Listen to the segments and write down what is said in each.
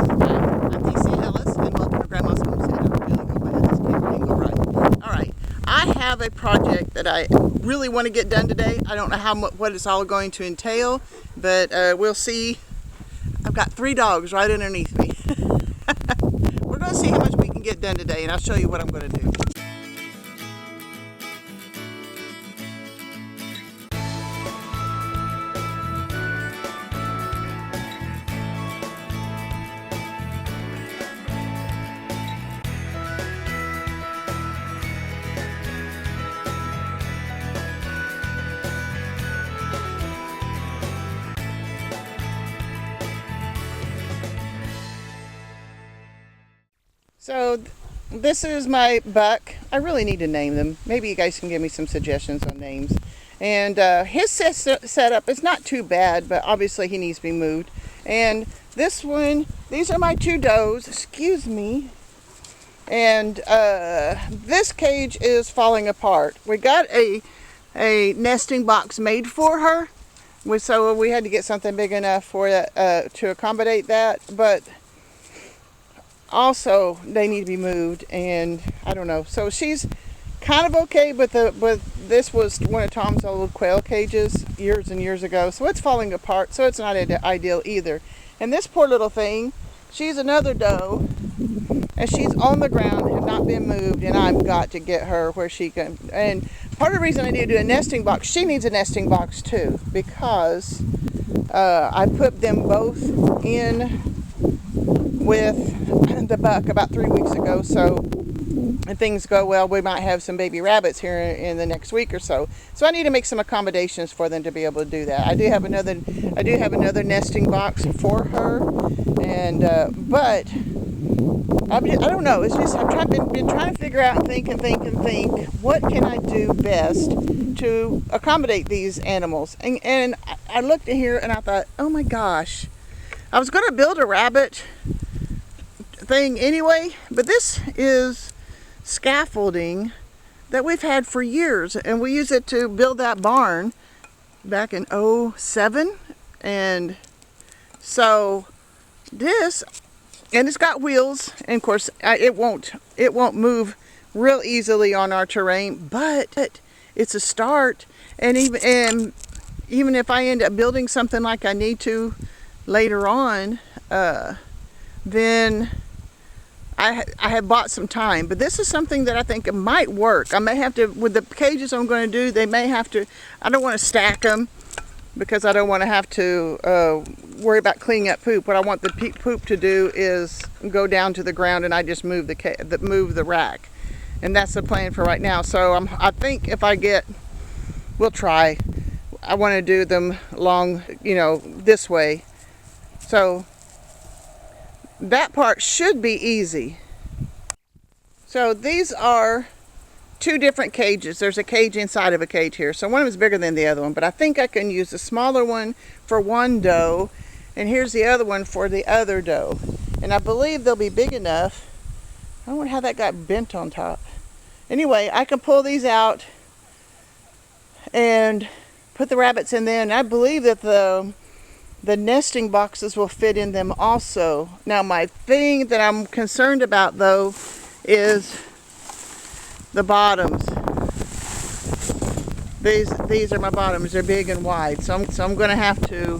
I'm theciaellis, and welcome to Grandma's Homestead. I really hope I have this camera angle right. Alright, I have a project that I really want to get done today. I don't know what it's all going to entail, but we'll see. I've got 3 dogs right underneath me. We're going to see how much we can get done today, and I'll show you what I'm going to do. So this is my buck. I really need to name them. Maybe you guys can give me some suggestions on names. And his setup is not too bad, but obviously he needs to be moved. And this one, these are my 2 does, excuse me. And this cage is falling apart. We got a nesting box made for her, so we had to get something big enough for it to accommodate that. But also they need to be moved, and I don't know. So she's kind of okay, but this was one of Tom's old quail cages years and years ago, so it's falling apart, so it's not ideal either. And this poor little thing, she's another doe, and she's on the ground and not been moved, and I've got to get her where she can. And part of the reason I need to do a nesting box, she needs a nesting box too, because I put them both in with the buck about 3 weeks ago, so if things go well, we might have some baby rabbits here in the next week or so. So I need to make some accommodations for them to be able to do that. I do have another nesting box for her, and but I don't know. It's just been trying to figure out and think. What can I do best to accommodate these animals? And I looked in here and I thought, oh my gosh, I was going to build a rabbit thing anyway, but this is scaffolding that we've had for years, and we used it to build that barn back in 07. And so this, and it's got wheels, and of course it won't move real easily on our terrain, but it's a start. And even if I end up building something like I need to later on, then I have bought some time. But this is something that I think it might work. I may have to, with the cages I'm going to do, they may have to, I don't want to stack them because I don't want to have to worry about cleaning up poop. What I want the poop to do is go down to the ground, and I just move the rack. And that's the plan for right now. So I think if we'll try. I want to do them long, this way. So that part should be easy. So these are 2 different cages. There's a cage inside of a cage here. So one of them is bigger than the other one, but I think I can use the smaller one for one doe, and here's the other one for the other doe. And I believe they'll be big enough. I wonder how that got bent on top. Anyway, I can pull these out and put the rabbits in there, and I believe that the nesting boxes will fit in them also. Now my thing that I'm concerned about though is the bottoms. These are my bottoms. They're big and wide, so I'm going to have to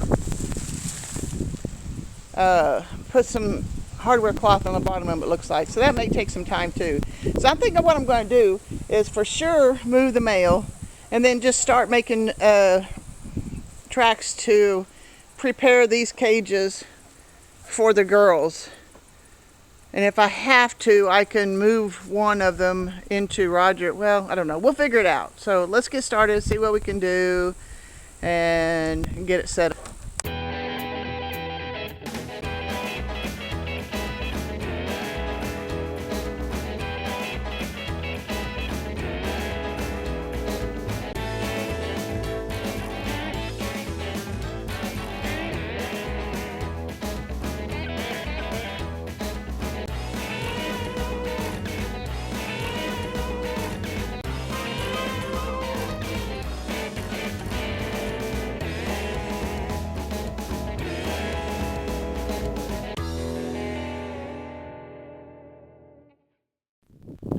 put some hardware cloth on the bottom of them, it looks like. So that may take some time too. So I'm thinking what I'm going to do is for sure move the male, and then just start making tracks to prepare these cages for the girls. And if I have to, I can move one of them into Roger. Well, I don't know. We'll figure it out. So let's get started, see what we can do, and get it set up.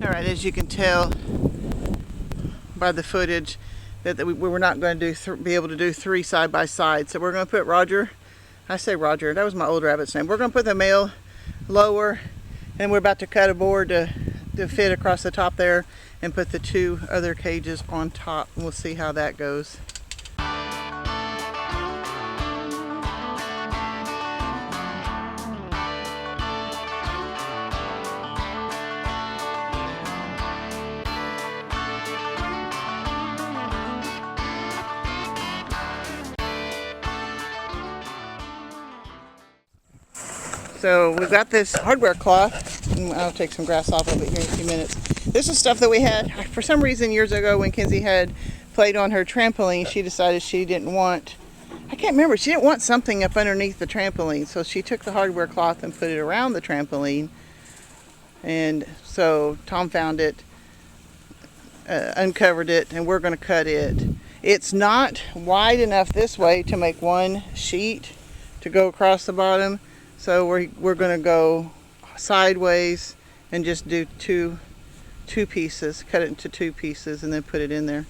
Alright, as you can tell by the footage that we were not going to be able to do 3 side by side. So we're going to put Roger, I say Roger, that was my old rabbit's name. We're going to put the male lower, and we're about to cut a board to fit across the top there and put the 2 other cages on top, and we'll see how that goes. So we've got this hardware cloth, and I'll take some grass off of it here in a few minutes. This is stuff that we had, for some reason years ago when Kenzie had played on her trampoline, she decided she didn't want, I can't remember, she didn't want something up underneath the trampoline. So she took the hardware cloth and put it around the trampoline. And so Tom found it, uncovered it, and we're going to cut it. It's not wide enough this way to make one sheet to go across the bottom. So we're going to go sideways and just do two pieces, cut it into 2 pieces, and then put it in there.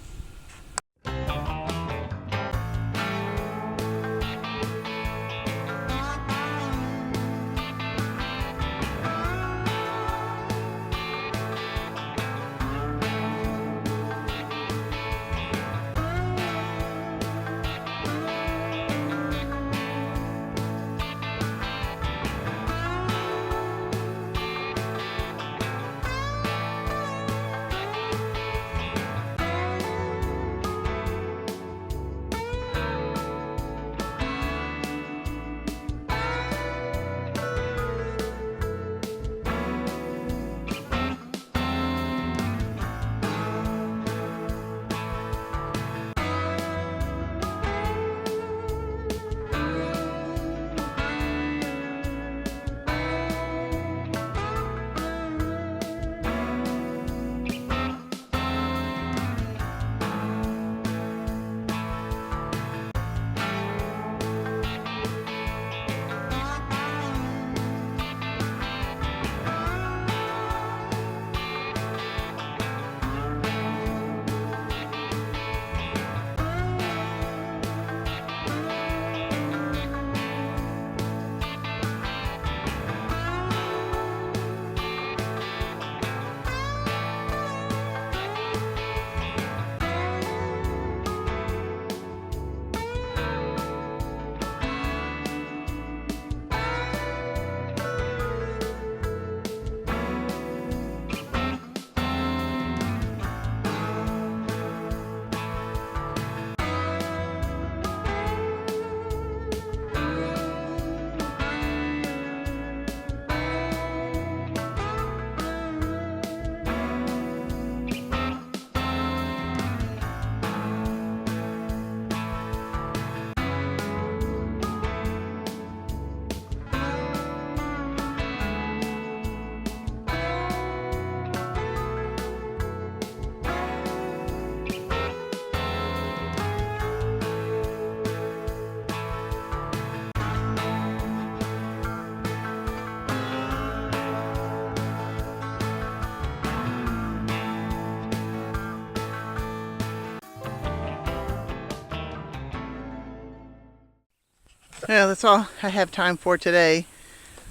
Well, that's all I have time for today.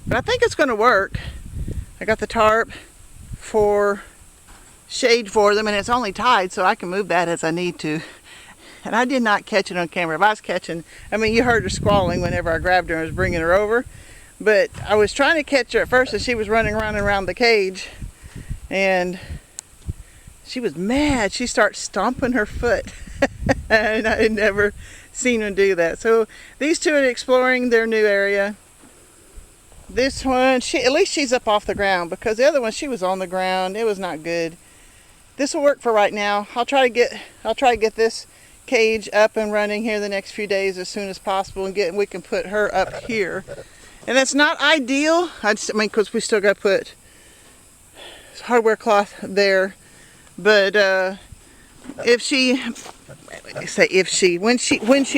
But I think it's going to work. I got the tarp for shade for them, and it's only tied, so I can move that as I need to. And I did not catch it on camera. If I was catching, I mean, you heard her squalling whenever I grabbed her and was bringing her over. But I was trying to catch her at first as she was running around and around the cage. And she was mad. She started stomping her foot. And I had never seen her do that. So these two are exploring their new area. This one, at least she's up off the ground, because the other one, she was on the ground. It was not good. This will work for right now. I'll try to get this cage up and running here the next few days as soon as possible, and we can put her up here. And that's not ideal. I mean, because we still got to put hardware cloth there. But when she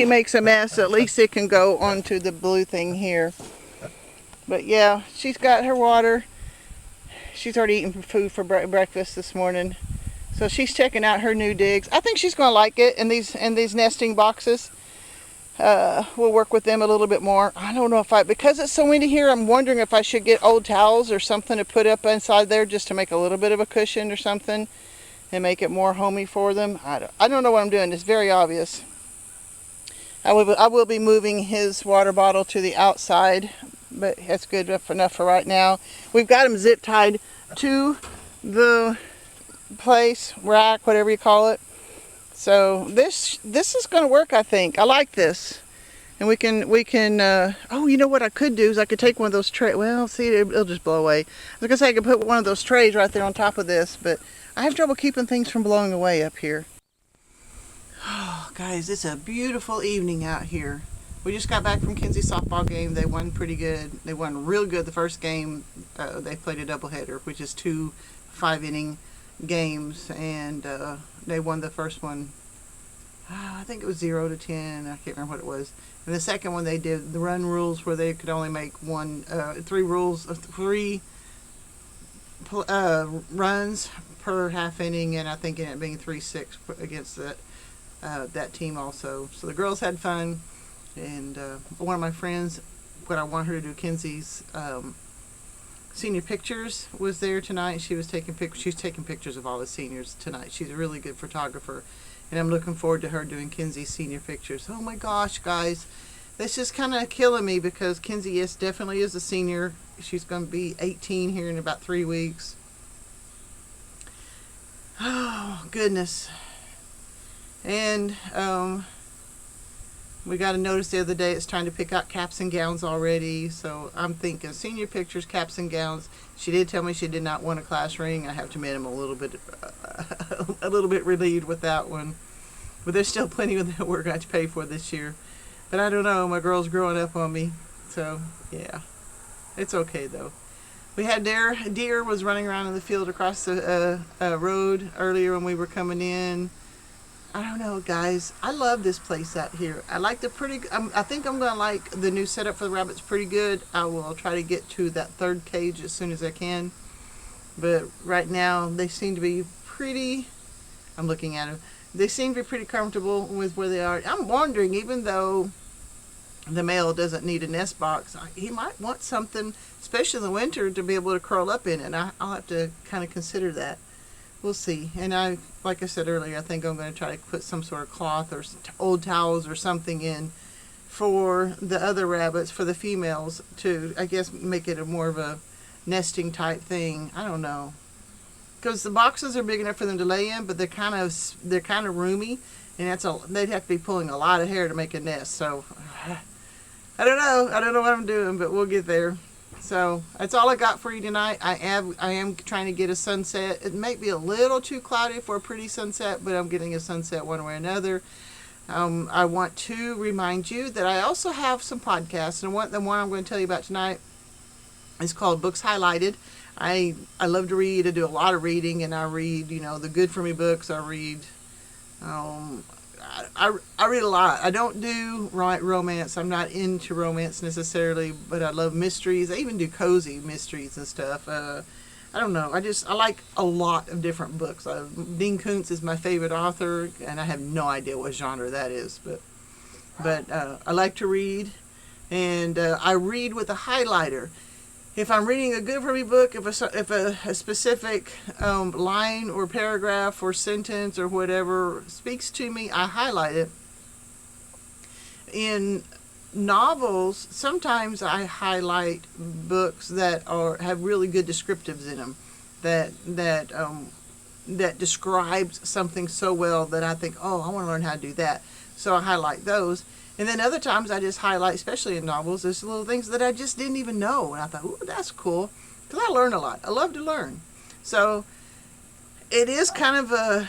makes a mess, at least it can go onto the blue thing here. But yeah, she's got her water. She's already eaten food for breakfast this morning. So she's checking out her new digs. I think she's going to like it in these nesting boxes. We'll work with them a little bit more. I don't know because it's so windy here, I'm wondering if I should get old towels or something to put up inside there just to make a little bit of a cushion or something and make it more homey for them. I don't know what I'm doing. It's very obvious. I will be moving his water bottle to the outside, but that's good enough for right now. We've got him zip tied to the place, rack, whatever you call it. So this is going to work, I think. I like this. And we can oh, you know what I could do is I could take one of those trays. Well, see, it'll just blow away. I was going to say I could put one of those trays right there on top of this, but I have trouble keeping things from blowing away up here. Oh, guys, it's a beautiful evening out here. We just got back from Kenzie's softball game. They won pretty good. They won real good the first game. They played a doubleheader, which is 2 5-inning games, and they won the first one. I think it was 0-10. I can't remember what it was. And the second one they did the run rules where they could only make three runs per half inning, and I think it ended up being 3-6 against that team also. So the girls had fun, and one of my friends, what I want her to do, Kenzie's senior pictures, was there tonight. She was taking pictures. She's taking pictures of all the seniors tonight. She's a really good photographer, and I'm looking forward to her doing Kenzie's senior pictures. Oh my gosh, guys, that's just kind of killing me because Kenzie definitely is a senior. She's going to be 18 here in about 3 weeks. Oh goodness. And we got a notice the other day it's time to pick out caps and gowns already. So I'm thinking senior pictures, caps and gowns. She did tell me she did not want a class ring. I have to admit I'm a little bit relieved with that one. But there's still plenty of that we're going to pay for this year. But I don't know. My girl's growing up on me. So yeah, it's okay though. We had deer was running around in the field across the road earlier when we were coming in. I don't know, guys. I love this place out here. I like I think I'm going to like the new setup for the rabbits pretty good. I will try to get to that third cage as soon as I can. But right now, they seem to be pretty... I'm looking at them. They seem to be pretty comfortable with where they are. I'm wondering, even though the male doesn't need a nest box, he might want something, especially in the winter, to be able to curl up in. And I'll have to kind of consider that. We'll see. And like I said earlier, I think I'm going to try to put some sort of cloth or old towels or something in for the other rabbits, for the females, to, I guess, make it more of a nesting type thing. I don't know. Because the boxes are big enough for them to lay in, but they're kind of roomy, and they'd have to be pulling a lot of hair to make a nest. So I don't know. I don't know what I'm doing, but we'll get there. So that's all I got for you tonight. I am trying to get a sunset. It may be a little too cloudy for a pretty sunset, but I'm getting a sunset one way or another. I want to remind you that I also have some podcasts, and the one I'm going to tell you about tonight is called Books Highlighted. I love to read. I do a lot of reading, and I read, the good for me books. I read I read a lot. I don't do romance. I'm not into romance necessarily, but I love mysteries. I even do cozy mysteries and stuff. I don't know. I like a lot of different books. Dean Koontz is my favorite author, and I have no idea what genre that is, but I like to read, and I read with a highlighter. If I'm reading a good for me book, if a specific line or paragraph or sentence or whatever speaks to me, I highlight it. In novels, sometimes I highlight books that have really good descriptives in them, that describes something so well that I think, oh, I want to learn how to do that. So I highlight those. And then other times I just highlight, especially in novels, there's little things that I just didn't even know. And I thought, ooh, that's cool. Because I learn a lot. I love to learn. So it is kind of the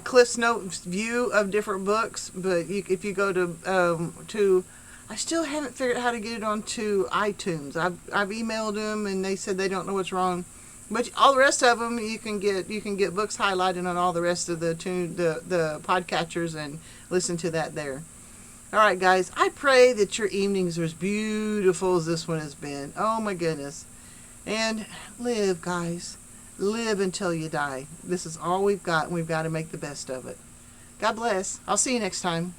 Cliff's Notes view of different books. But if you go to I still haven't figured out how to get it onto iTunes. I've emailed them and they said they don't know what's wrong. But all the rest of them, you can get books highlighted on all the rest of the podcatchers and listen to that there. All right, guys, I pray that your evenings are as beautiful as this one has been. Oh, my goodness. And live, guys. Live until you die. This is all we've got, and we've got to make the best of it. God bless. I'll see you next time.